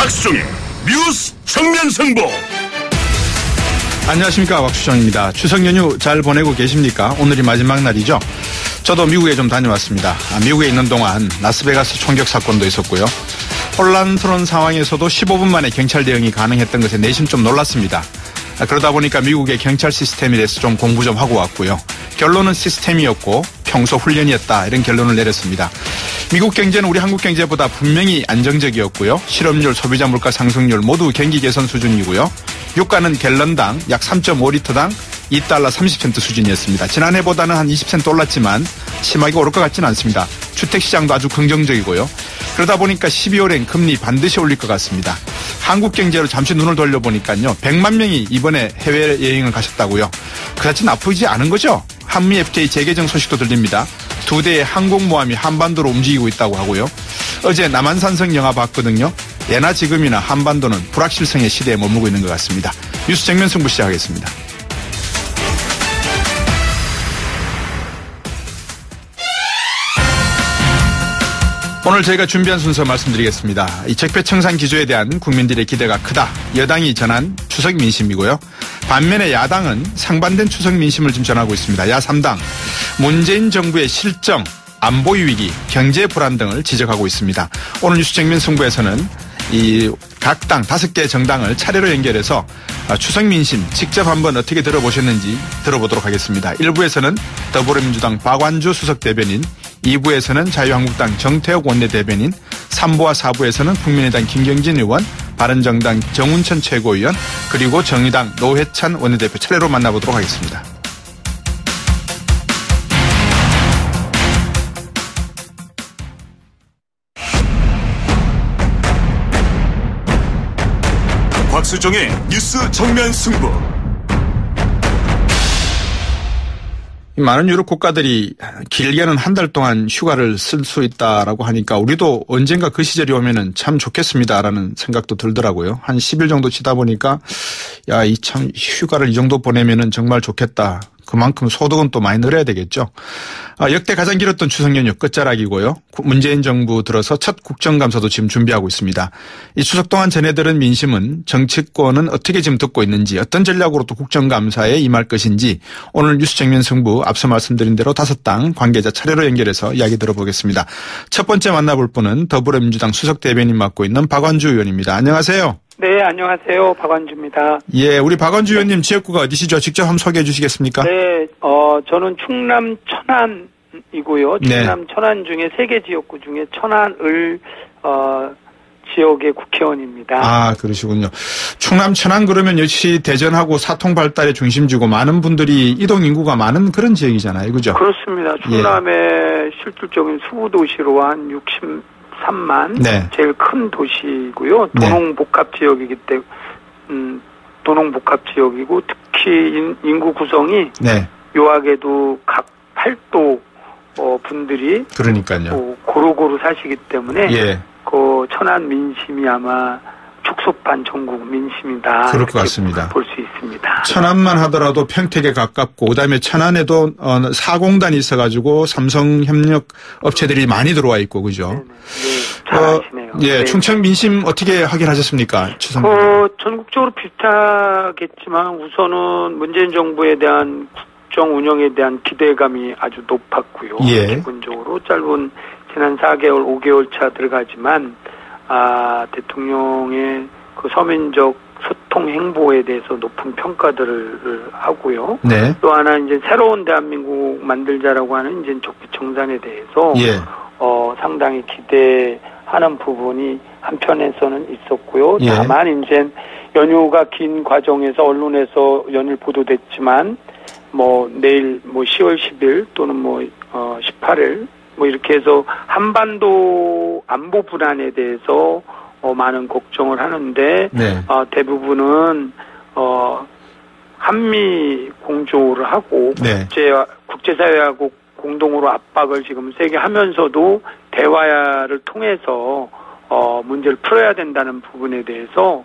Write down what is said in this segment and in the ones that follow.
박수종의 뉴스 정면 승부. 안녕하십니까, 곽수정입니다. 추석 연휴 잘 보내고 계십니까? 오늘이 마지막 날이죠. 저도 미국에 좀 다녀왔습니다. 미국에 있는 동안 라스베가스 총격 사건도 있었고요. 혼란스러운 상황에서도 15분 만에 경찰 대응이 가능했던 것에 내심 좀 놀랐습니다. 그러다 보니까 미국의 경찰 시스템에 대해서 좀 공부 좀 하고 왔고요. 결론은 시스템이었고 평소 훈련이었다, 이런 결론을 내렸습니다. 미국 경제는 우리 한국 경제보다 분명히 안정적이었고요. 실업률, 소비자 물가 상승률 모두 경기 개선 수준이고요. 유가는 갤런당 약 3.5리터당 2달러 30센트 수준이었습니다. 지난해보다는 한 20센트 올랐지만 심하게 오를 것 같지는 않습니다. 주택시장도 아주 긍정적이고요. 그러다 보니까 12월엔 금리 반드시 올릴 것 같습니다. 한국 경제로 잠시 눈을 돌려보니까요. 100만 명이 이번에 해외여행을 가셨다고요. 그다지 나쁘지 않은 거죠. 한미 FTA 재개정 소식도 들립니다. 두 대의 항공모함이 한반도로 움직이고 있다고 하고요. 어제 남한산성 영화 봤거든요. 예나 지금이나 한반도는 불확실성의 시대에 머무르고 있는 것 같습니다. 뉴스 정면 승부 시작하겠습니다. 오늘 저희가 준비한 순서 말씀드리겠습니다. 이 적폐청산 기조에 대한 국민들의 기대가 크다. 여당이 전한 추석 민심이고요. 반면에 야당은 상반된 추석 민심을 지금 전하고 있습니다. 야3당 문재인 정부의 실정, 안보 위기, 경제 불안 등을 지적하고 있습니다. 오늘 뉴스 정면 승부에서는 이 각 당 5개 정당을 차례로 연결해서 추석 민심 직접 한번 어떻게 들어보셨는지 들어보도록 하겠습니다. 1부에서는 더불어민주당 박완주 수석 대변인, 2부에서는 자유한국당 정태욱 원내대변인, 3부와 4부에서는 국민의당 김경진 의원, 바른정당 정운천 최고위원, 그리고 정의당 노회찬 원내대표 차례로 만나보도록 하겠습니다. 박수종의 뉴스 정면 승부. 많은 유럽 국가들이 길게는 한 달 동안 휴가를 쓸 수 있다라고 하니까 우리도 언젠가 그 시절이 오면은 참 좋겠습니다라는 생각도 들더라고요. 한 10일 정도 치다 보니까 야, 이 참 휴가를 이 정도 보내면은 정말 좋겠다. 그만큼 소득은 또 많이 늘어야 되겠죠. 역대 가장 길었던 추석 연휴 끝자락이고요. 문재인 정부 들어서 첫 국정감사도 지금 준비하고 있습니다. 이 추석 동안 전해들은 민심은 정치권은 어떻게 지금 듣고 있는지, 어떤 전략으로 또 국정감사에 임할 것인지 오늘 뉴스 정면 승부 앞서 말씀드린 대로 5당 관계자 차례로 연결해서 이야기 들어보겠습니다. 첫 번째 만나볼 분은 더불어민주당 수석 대변인 맡고 있는 박완주 의원입니다. 안녕하세요. 네, 안녕하세요. 박완주입니다. 예, 우리 박완주 의원님 지역구가 어디시죠? 직접 한번 소개해 주시겠습니까? 네, 저는 충남 천안이고요. 충남 네. 천안 중에 3개 지역구 중에 천안을 지역의 국회의원입니다. 아, 그러시군요. 충남 천안 그러면 역시 대전하고 사통 발달의 중심지고 많은 분들이 이동 인구가 많은 그런 지역이잖아요. 그죠? 그렇습니다. 충남의 실질적인 수도시로 한 63만 네. 제일 큰 도시고요. 도농복합 지역이기 때문에 도농복합 지역이고 특히 인구 구성이 묘하게도 각 8도 분들이 그러니까요. 고루고루 사시기 때문에 그 천안 민심이 아마 축소판 전국 민심이다. 그럴 것 같습니다. 볼 수 있습니다. 천안만 하더라도 평택에 가깝고 그다음에 천안에도 사공단이 있어가지고 삼성협력 업체들이 많이 들어와 있고 그죠? 네, 잘 아시네요. 예, 충청 민심 어떻게 확인하셨습니까? 전국적으로 비슷하겠지만 우선은 문재인 정부에 대한 국정 운영에 대한 기대감이 아주 높았고요. 기본적으로 짧은 지난 4개월, 5개월 차 들어가지만 대통령의 그 서민적 소통 행보에 대해서 높은 평가들을 하고요. 또 하나 이제 새로운 대한민국 만들자라고 하는 이제 적폐청산에 대해서 상당히 기대하는 부분이 한편에서는 있었고요. 다만 이제 연휴가 긴 과정에서 언론에서 연일 보도됐지만 내일 10월 10일 또는 18일 이렇게 해서 한반도 안보 불안에 대해서 많은 걱정을 하는데 대부분은 한미 공조를 하고 국제사회하고 공동으로 압박을 지금 세게 하면서도 대화를 통해서 문제를 풀어야 된다는 부분에 대해서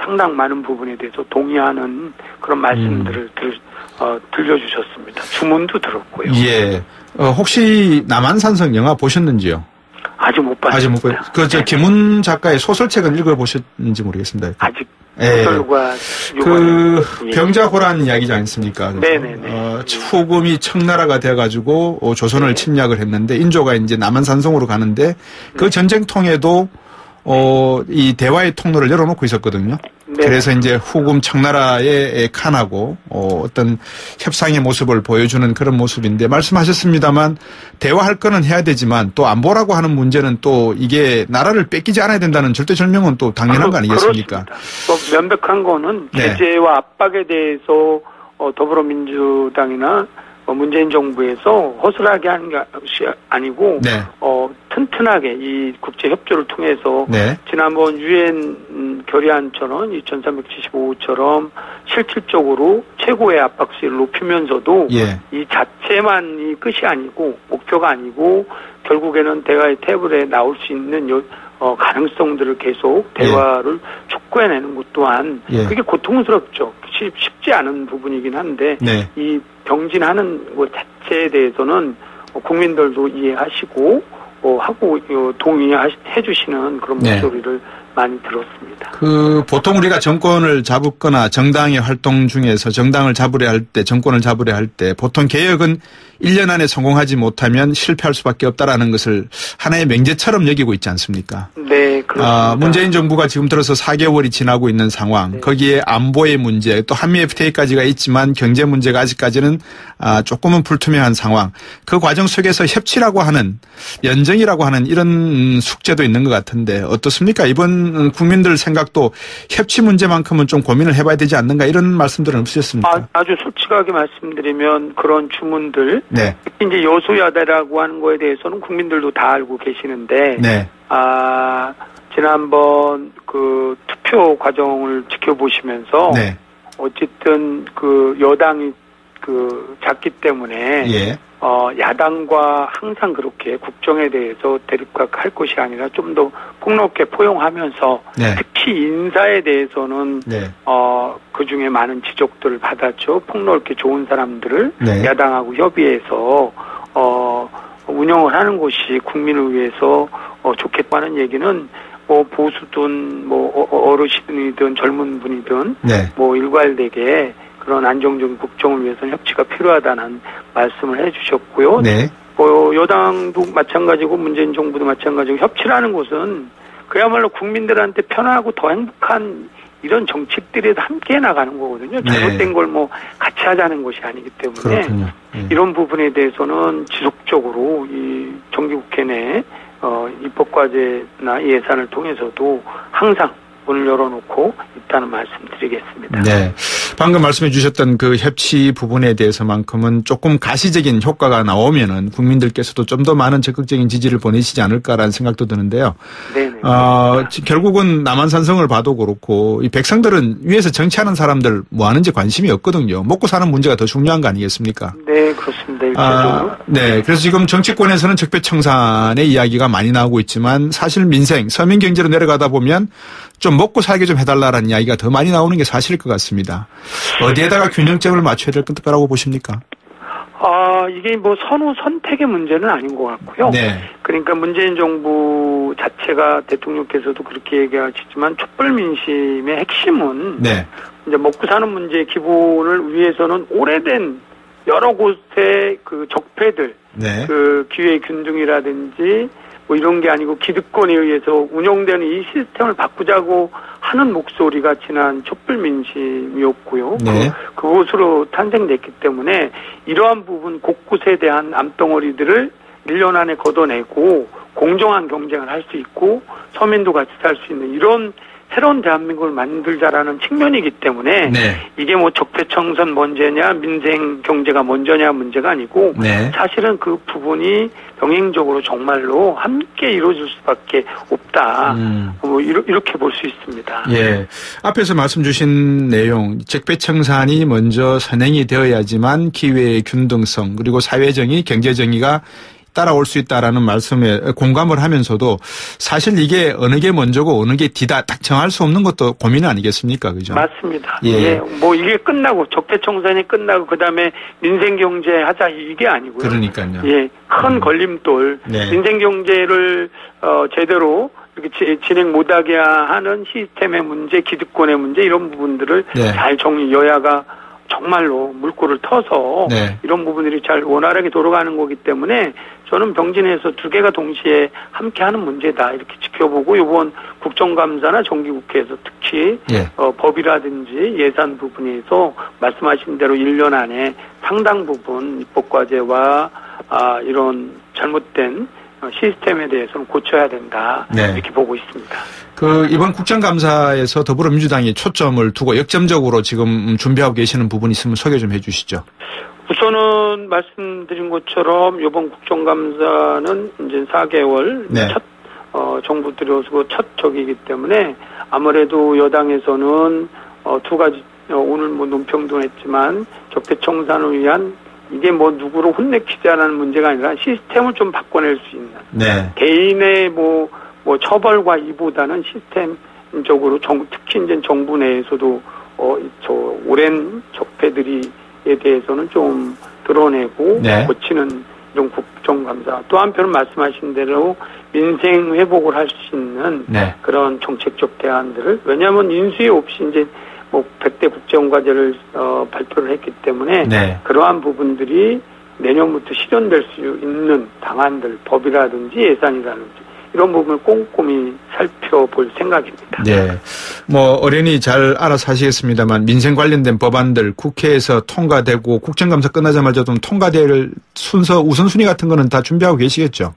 상당 많은 부분에 대해서 동의하는 그런 말씀들을 들려주셨습니다. 주문도 들었고요. 혹시 남한산성 영화 보셨는지요? 아직 못 봤습니다. 아직 못 봤어요. 저 김훈 작가의 소설책은 읽어보셨는지 모르겠습니다. 아직 소설과 병자호란 이야기지 않습니까? 네네네. 후금이 청나라가 돼가지고 조선을 침략을 했는데 인조가 이제 남한산성으로 가는데 그 전쟁통에도 이 대화의 통로를 열어놓고 있었거든요. 네. 그래서 이제 후금 청나라의 칸하고 어떤 협상의 모습을 보여주는 그런 모습인데 말씀하셨습니다만 대화할 거는 해야 되지만 또 안보라고 하는 문제는 또 이게 나라를 뺏기지 않아야 된다는 절대절명은 또 당연한 거 아니겠습니까? 뭐 명백한 거는 제재와 압박에 대해서 더불어민주당이나 문재인 정부에서 허술하게 하는 것이 아니고 튼튼하게 이 국제 협조를 통해서 지난번 유엔 결의안처럼 2375호처럼 실질적으로 최고의 압박수위를 높이면서도 이 자체만이 끝이 아니고 목표가 아니고 결국에는 대화의 테이블에 나올 수 있는 가능성들을 계속 대화를 촉구해내는 것 또한 그게 고통스럽죠. 쉽지 않은 부분이긴 한데 이 병진하는 것 자체에 대해서는 국민들도 이해하시고 하고 동의해 주시는 그런 목소리를 많이 들었습니다. 보통 우리가 정권을 잡거나 정당의 활동 중에서 정당을 잡으려 할 때, 정권을 잡으려 할 때 보통 개혁은 1년 안에 성공하지 못하면 실패할 수밖에 없다라는 것을 하나의 맹제처럼 여기고 있지 않습니까? 네, 그렇습니다. 문재인 정부가 지금 들어서 4개월이 지나고 있는 상황, 거기에 안보의 문제, 또 한미 FTA까지가 있지만 경제 문제가 아직까지는 조금은 불투명한 상황. 그 과정 속에서 협치라고 하는, 연정이라고 하는 이런 숙제도 있는 것 같은데 어떻습니까? 이번 국민들 생각도 협치 문제만큼은 좀 고민을 해봐야 되지 않는가 이런 말씀들은 없으셨습니까? 아주 솔직하게 말씀드리면 그런 주문들, 특히 이제 여소야대라고 하는 거에 대해서는 국민들도 다 알고 계시는데, 지난번 그 투표 과정을 지켜보시면서 어쨌든 그 여당이 작기 때문에 야당과 항상 그렇게 국정에 대해서 대립각할 것이 아니라 좀 더 폭넓게 포용하면서 특히 인사에 대해서는 그 중에 많은 지적들을 받았죠. 폭넓게 좋은 사람들을 야당하고 협의해서 운영을 하는 것이 국민을 위해서 좋겠다는 얘기는 보수든 어르신이든 젊은 분이든 일괄되게 그런 안정적인 국정을 위해서는 협치가 필요하다는 말씀을 해주셨고요. 여당도 마찬가지고 문재인 정부도 마찬가지고 협치라는 것은 그야말로 국민들한테 편하고 더 행복한 이런 정책들에도 함께 나가는 거거든요. 잘못된 걸 같이 하자는 것이 아니기 때문에 이런 부분에 대해서는 지속적으로 이 정기국회 내 입법과제나 예산을 통해서도 항상 문을 열어놓고 있다는 말씀드리겠습니다. 네. 방금 말씀해 주셨던 그 협치 부분에 대해서만큼은 조금 가시적인 효과가 나오면은 국민들께서도 좀 더 많은 적극적인 지지를 보내시지 않을까라는 생각도 드는데요. 네네. 결국은 남한산성을 봐도 그렇고 이 백성들은 위에서 정치하는 사람들 뭐 하는지 관심이 없거든요. 먹고 사는 문제가 더 중요한 거 아니겠습니까? 네, 그렇습니다. 네. 그래서 지금 정치권에서는 적폐청산의 이야기가 많이 나오고 있지만 사실 민생, 서민 경제로 내려가다 보면 좀 먹고 살게 좀 해달라는 이야기가 더 많이 나오는 게 사실일 것 같습니다. 어디에다가 균형점을 맞춰야 될 거라고 보십니까? 이게 선후 선택의 문제는 아닌 것 같고요. 그러니까 문재인 정부 자체가 대통령께서도 그렇게 얘기하시지만 촛불 민심의 핵심은 이제 먹고 사는 문제의 기본을 위해서는 오래된 여러 곳의 그 적폐들, 그 기회의 균등이라든지 이런 게 아니고 기득권에 의해서 운영되는 이 시스템을 바꾸자고 하는 목소리가 지난 촛불 민심이었고요. 그것으로 탄생됐기 때문에 이러한 부분 곳곳에 대한 암덩어리들을 1년 안에 걷어내고 공정한 경쟁을 할 수 있고 서민도 같이 살 수 있는 이런 새로운 대한민국을 만들자라는 측면이기 때문에 이게 적폐청산 먼저냐 민생 경제가 먼저냐 문제가 아니고 사실은 그 부분이 병행적으로 정말로 함께 이루어질 수밖에 없다. 이렇게 볼 수 있습니다. 앞에서 말씀 주신 내용 적폐청산이 먼저 선행이 되어야지만 기회의 균등성 그리고 사회정의 경제정의가 따라올 수 있다라는 말씀에 공감을 하면서도 사실 이게 어느 게 먼저고 어느 게 뒤다 딱 정할 수 없는 것도 고민 아니겠습니까? 그죠? 맞습니다. 예. 예. 뭐 이게 끝나고 적폐청산이 끝나고 그다음에 민생경제 하자 이게 아니고요. 그러니까요. 예. 큰 걸림돌. 네. 민생경제를 제대로 이렇게 진행 못하게 하는 시스템의 문제, 기득권의 문제 이런 부분들을 네. 잘 여야가 정말로 물꼬를 터서 네. 이런 부분들이 잘 원활하게 돌아가는 거기 때문에 저는 병진에서 두 개가 동시에 함께하는 문제다 이렇게 지켜보고 이번 국정감사나 정기국회에서 특히 예. 법이라든지 예산 부분에서 말씀하신 대로 1년 안에 상당 부분 입법과제와 이런 잘못된 시스템에 대해서는 고쳐야 된다 네. 이렇게 보고 있습니다. 이번 국정감사에서 더불어민주당이 초점을 두고 역점적으로 지금 준비하고 계시는 부분이 있으면 소개 좀 해주시죠. 우선은 말씀드린 것처럼 이번 국정감사는 이제 4개월 네. 첫 정부 들어서고 첫 적이기 때문에 아무래도 여당에서는 두 가지 오늘 뭐 논평도 했지만 적폐청산을 위한 이게 뭐 누구를 혼내키자라는 문제가 아니라 시스템을 좀 바꿔낼 수 있는 네. 개인의 뭐 처벌과 이보다는 시스템적으로 특히 이제 정부 내에서도 저 오랜 적폐들이에 대해서는 좀 드러내고 네. 고치는 이런 국정감사. 또 한편은 말씀하신 대로 민생 회복을 할 수 있는 네. 그런 정책적 대안들을 왜냐하면 인수위 없이 이제 뭐 100대 국정과제를 발표를 했기 때문에 네. 그러한 부분들이 내년부터 실현될 수 있는 방안들, 법이라든지 예산이라든지 이런 부분을 꼼꼼히 살펴볼 생각입니다. 네. 뭐 어련히 잘 알아서 하시겠습니다만 민생 관련된 법안들 국회에서 통과되고 국정감사 끝나자마자 좀 통과될 순서 우선순위 같은 거는 다 준비하고 계시겠죠?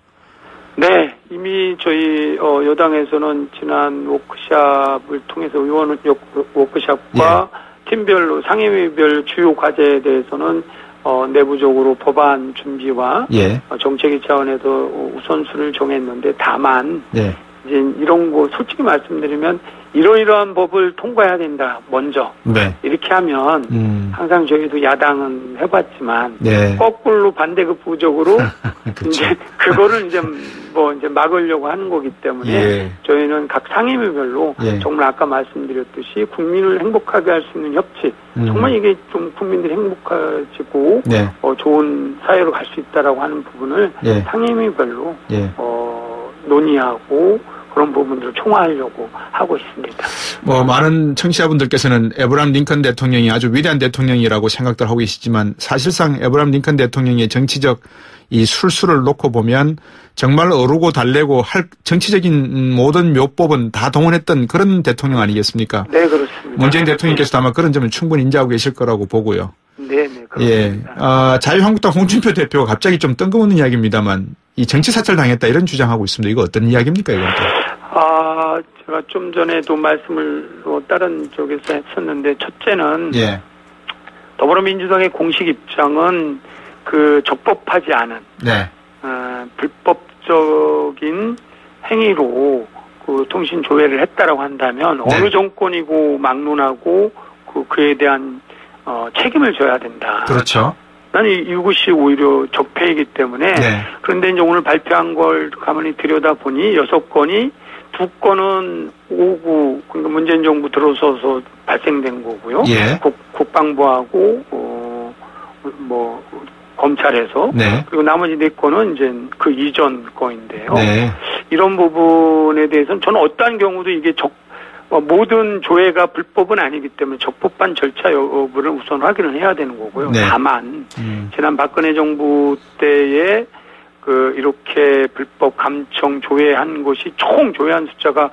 네. 이미 저희 여당에서는 지난 워크숍을 통해서 의원 워크숍과 예. 팀별로 상임위별 주요 과제에 대해서는 내부적으로 법안 준비와 예. 정책위 차원에서 우선순위를 정했는데 다만 예. 이제 이런 거 솔직히 말씀드리면 이러이러한 법을 통과해야 된다 먼저 네. 이렇게 하면 항상 저희도 야당은 해봤지만 네. 거꾸로 반대급부적으로 그렇죠. 이제 그거를 이제 막으려고 하는 거기 때문에 예. 저희는 각 상임위별로 예. 정말 아까 말씀드렸듯이 국민을 행복하게 할 수 있는 협치 정말 이게 좀 국민들이 행복해지고 네. 좋은 사회로 갈 수 있다라고 하는 부분을 예. 상임위별로 예. 논의하고 그런 부분들을 총화하려고 하고 있습니다. 뭐 많은 청취자분들께서는 에브라임 링컨 대통령이 아주 위대한 대통령이라고 생각들 하고 계시지만 사실상 에브라임 링컨 대통령의 정치적 이 술수를 놓고 보면 정말 어루고 달래고 할 정치적인 모든 묘법은 다 동원했던 그런 대통령 아니겠습니까? 네, 그렇습니다. 문재인 대통령께서도 아마 그런 점을 충분히 인지하고 계실 거라고 보고요. 네, 그렇습니다. 예. 자유한국당 홍준표 대표가 갑자기 좀 뜬금없는 이야기입니다만 이 정치 사찰 당했다 이런 주장하고 있습니다. 이거 어떤 이야기입니까, 이건 또? 제가 좀 전에도 말씀을 다른 쪽에서 했었는데 첫째는 예. 더불어민주당의 공식 입장은 적법하지 않은 네. 불법적인 행위로 통신 조회를 했다라고 한다면 네. 어느 정권이고 막론하고 그에 대한 책임을 져야 된다. 그렇죠. 나는 이것이 오히려 적폐이기 때문에 네. 그런데 이제 오늘 발표한 걸 가만히 들여다보니 6건이 2건은 5구 그러니까 문재인 정부 들어서서 발생된 거고요. 예. 국방부하고 검찰에서 네. 그리고 나머지 4건은 이제 그 이전 거인데요. 네. 이런 부분에 대해서는 저는 어떠한 경우도 이게 모든 조회가 불법은 아니기 때문에 적법한 절차 여부를 우선 확인을 해야 되는 거고요. 네. 다만 지난 박근혜 정부 때에 이렇게 불법 감청 조회한 것이 총 조회한 숫자가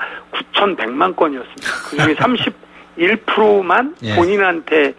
9,100만 건이었습니다. 그중에 31%만 예. 본인한테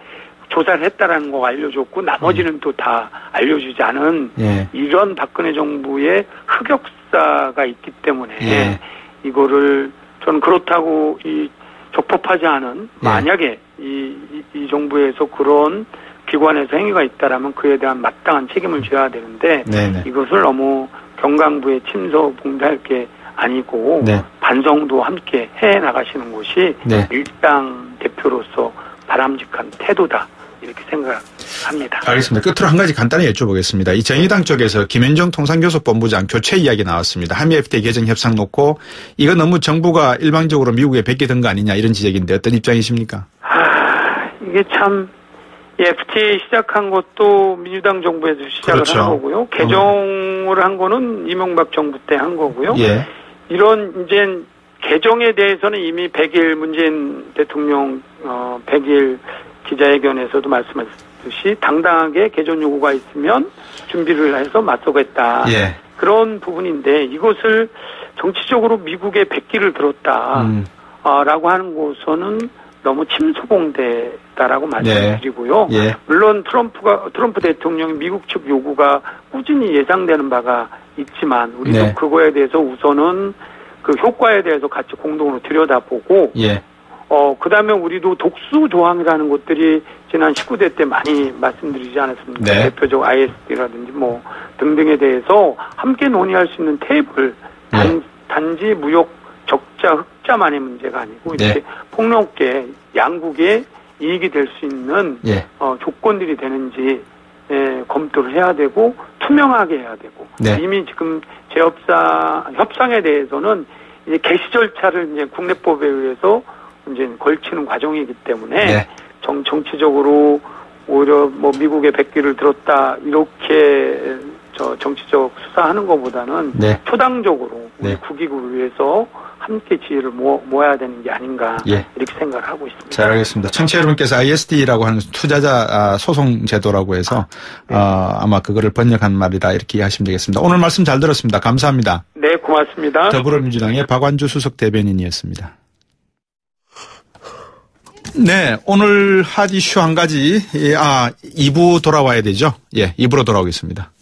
조사를 했다라는 거 알려줬고 나머지는 또 다 알려주지 않은 예. 이런 박근혜 정부의 흑역사가 있기 때문에 예. 이거를 저는 그렇다고 이 적법하지 않은 만약에 이 정부에서 그런 기관에서 행위가 있다라면 그에 대한 마땅한 책임을 져야 되는데 네네. 이것을 너무 경강부에 침소봉대할 게 아니고 네. 반성도 함께 해 나가시는 것이 네. 일당 대표로서 바람직한 태도다 이렇게 생각합니다. 알겠습니다. 끝으로 한 가지 간단히 여쭤보겠습니다. 이 정의당 쪽에서 김현정 통상교섭본부장 교체 이야기 나왔습니다. 한미 FTA 개정 협상 놓고 이거 너무 정부가 일방적으로 미국에 베끼던 거 아니냐 이런 지적인데 어떤 입장이십니까? 이게 참 FTA 시작한 것도 민주당 정부에서 시작을 그렇죠. 한 거고요. 개정을 한 거는 이명박 정부 때 한 거고요. 예. 이런 이제 개정에 대해서는 이미 100일 문재인 대통령 100일 기자회견에서도 말씀하셨듯이 당당하게 개정 요구가 있으면 준비를 해서 맞서겠다. 예. 그런 부분인데 이것을 정치적으로 미국의 백기를 들었다. 라고 하는 것은 너무 침소봉대다라고 말씀드리고요. 네. 예. 물론 트럼프 대통령이 미국 측 요구가 꾸준히 예상되는 바가 있지만 우리도 네. 그거에 대해서 우선은 그 효과에 대해서 같이 공동으로 들여다보고 예. 그다음에 우리도 독수 조항이라는 것들이 지난 19대 때 많이 말씀드리지 않았습니까? 네. 대표적 ISD라든지 뭐 등등에 대해서 함께 논의할 수 있는 테이블 단지 무역 적자 흑자만의 문제가 아니고 이렇게 네. 폭넓게 양국의 이익이 될 수 있는 예. 조건들이 되는지 검토를 해야 되고 투명하게 해야 되고 네. 이미 지금 협상에 대해서는 이제 개시 절차를 이제 국내법에 의해서 이제 걸치는 과정이기 때문에 네. 정치적으로 오히려 뭐 미국의 백기를 들었다 이렇게 정치적 수사하는 것보다는 네. 초당적으로 우리 네. 국익을 위해서 함께 지혜를 모아야 되는 게 아닌가 예. 이렇게 생각을 하고 있습니다. 잘 알겠습니다. 청취자 여러분께서 ISD라고 하는 투자자 소송 제도라고 해서 아마 그거를 번역한 말이라 이렇게 이해하시면 되겠습니다. 오늘 말씀 잘 들었습니다. 감사합니다. 네, 고맙습니다. 더불어민주당의 박완주 수석 대변인이었습니다. 네, 오늘 핫 이슈 한 가지 2부 돌아와야 되죠. 예, 2부로 돌아오겠습니다.